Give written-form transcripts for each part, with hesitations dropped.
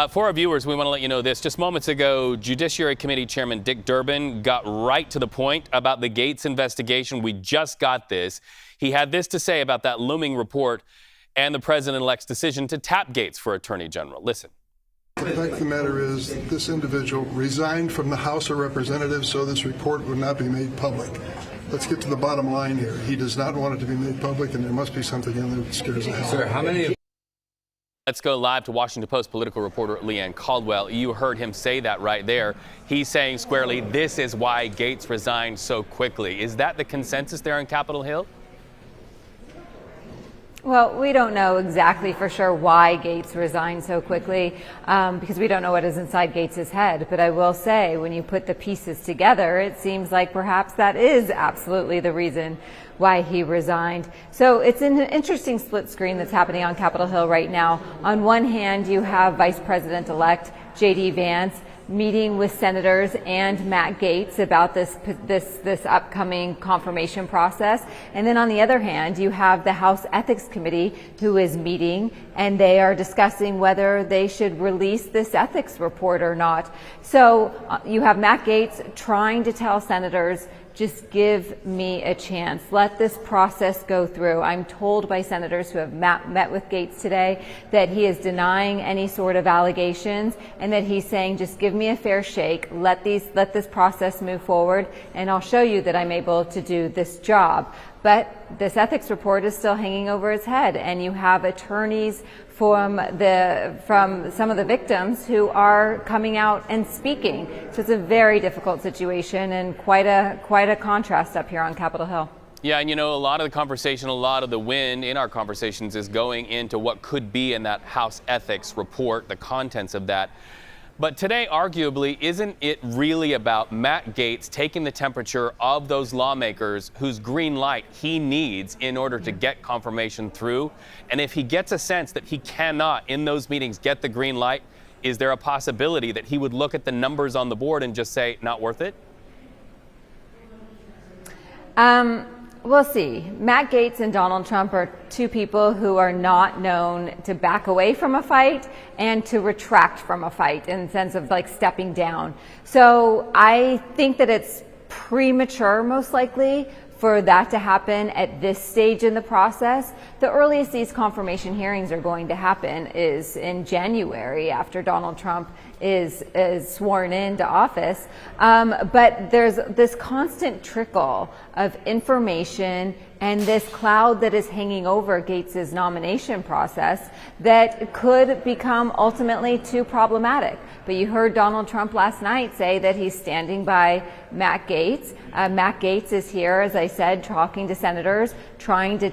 For our viewers, we want to let you know this. Just moments ago, Judiciary Committee Chairman Dick Durbin got right to the point about the Gaetz investigation. We just got this. He had this to say about that looming report and the president-elect's decision to tap Gaetz for Attorney General. Listen. The fact of the matter is this individual resigned from the House of Representatives so this report would not be made public. Let's get to the bottom line here. He does not want it to be made public, and there must be something in there that scares the hell out of him. Sir, how many? Let's go live to Washington Post political reporter Leigh Ann Caldwell. You heard him say that right there. He's saying squarely, this is why Gaetz resigned so quickly. Is that the consensus there on Capitol Hill? Well, we don't know exactly for sure why Gaetz resigned so quickly because we don't know what is inside Gaetz's head. But I will say, when you put the pieces together, it seems like perhaps that is absolutely the reason why he resigned. So it's an interesting split screen that's happening on Capitol Hill right now. On one hand, you have Vice President-elect J.D. Vance meeting with senators and Matt Gaetz about this upcoming confirmation process. And then on the other hand, you have the House Ethics Committee who is meeting, and they are discussing whether they should release this ethics report or not. So you have Matt Gaetz trying to tell senators, just give me a chance. Let this process go through. I'm told by senators who have met with Gaetz today that he is denying any sort of allegations and that he's saying, just give me a fair shake. Let this process move forward, and I'll show you that I'm able to do this job. But this ethics report is still hanging over his head, and you have attorneys from some of the victims who are coming out and speaking. So it's a very difficult situation and quite a contrast up here on Capitol Hill. Yeah, and you know, a lot of the conversation, a lot of the wind in our conversations is going into what could be in that House ethics report, the contents of that. But today, arguably, isn't it really about Matt Gaetz taking the temperature of those lawmakers whose green light he needs in order to get confirmation through? And if he gets a sense that he cannot, in those meetings, get the green light, is there a possibility that he would look at the numbers on the board and just say, not worth it? We'll see. Matt Gaetz and Donald Trump are two people who are not known to back away from a fight and to retract from a fight in the sense of like stepping down. So I think that it's premature, most likely, for that to happen at this stage in the process. The earliest these confirmation hearings are going to happen is in January, after Donald Trump is sworn into office. But there's this constant trickle of information and this cloud that is hanging over Gaetz's nomination process that could become ultimately too problematic. But you heard Donald Trump last night say that he's standing by Matt Gaetz. Matt Gaetz is here, as I said, talking to senators, trying to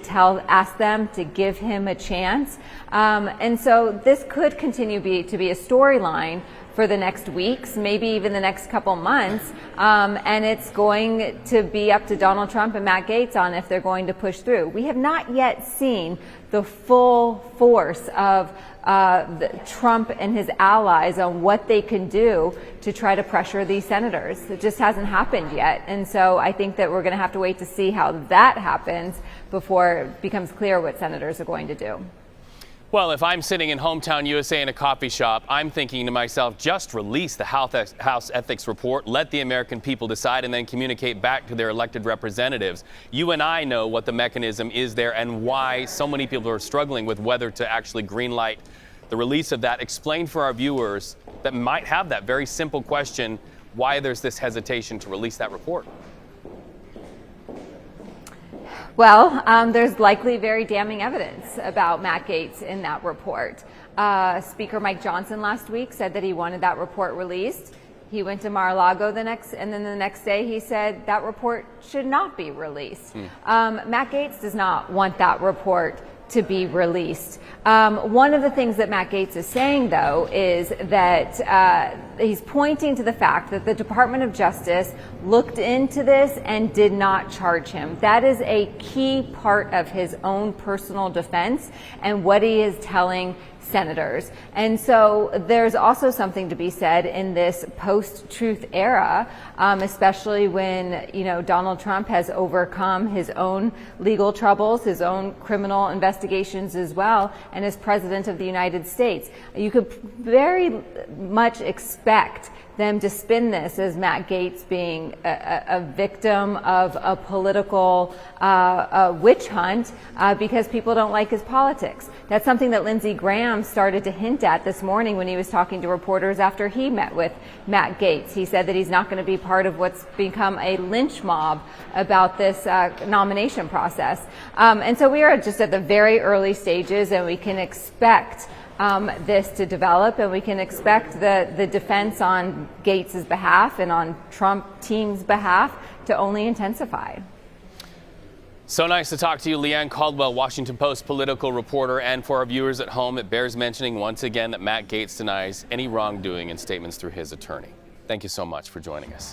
ask them to give him a chance. And so this could continue to be a storyline for the next weeks, maybe even the next couple months. And it's going to be up to Donald Trump and Matt Gaetz on if they're going to push through. We have not yet seen the full force of Trump and his allies on what they can do to try to pressure these senators. It just hasn't happened yet. And so I think that we're going to have to wait to see how that happens before it becomes clear what senators are going to do. Well, if I'm sitting in hometown USA in a coffee shop, I'm thinking to myself, just release the House ethics report, let the American people decide, and then communicate back to their elected representatives. You and I know what the mechanism is there and why so many people are struggling with whether to actually greenlight the release of that. Explain for our viewers that might have that very simple question, why there's this hesitation to release that report. Well, there's likely very damning evidence about Matt Gaetz in that report. Speaker Mike Johnson last week said that he wanted that report released. He went to Mar-a-Lago and then the next day he said that report should not be released. Matt Gaetz does not want that report to be released. One of the things that Matt Gaetz is saying, though, is that he's pointing to the fact that the Department of Justice looked into this and did not charge him. That is a key part of his own personal defense and what he is telling senators. And so there's also something to be said in this post-truth era, especially when, Donald Trump has overcome his own legal troubles, his own criminal investigations as well, and as president of the United States. You could very much expect them to spin this as Matt Gaetz being a victim of a political witch hunt because people don't like his politics. That's something that Lindsey Graham started to hint at this morning when he was talking to reporters after he met with Matt Gaetz. He said that he's not going to be part of what's become a lynch mob about this nomination process. And so we are just at the very early stages, and we can expect this to develop, and we can expect the defense on Gaetz's behalf and on Trump team's behalf to only intensify. So nice to talk to you, Leigh Ann Caldwell, Washington Post political reporter. And for our viewers at home, it bears mentioning once again that Matt Gaetz denies any wrongdoing in statements through his attorney. Thank you so much for joining us.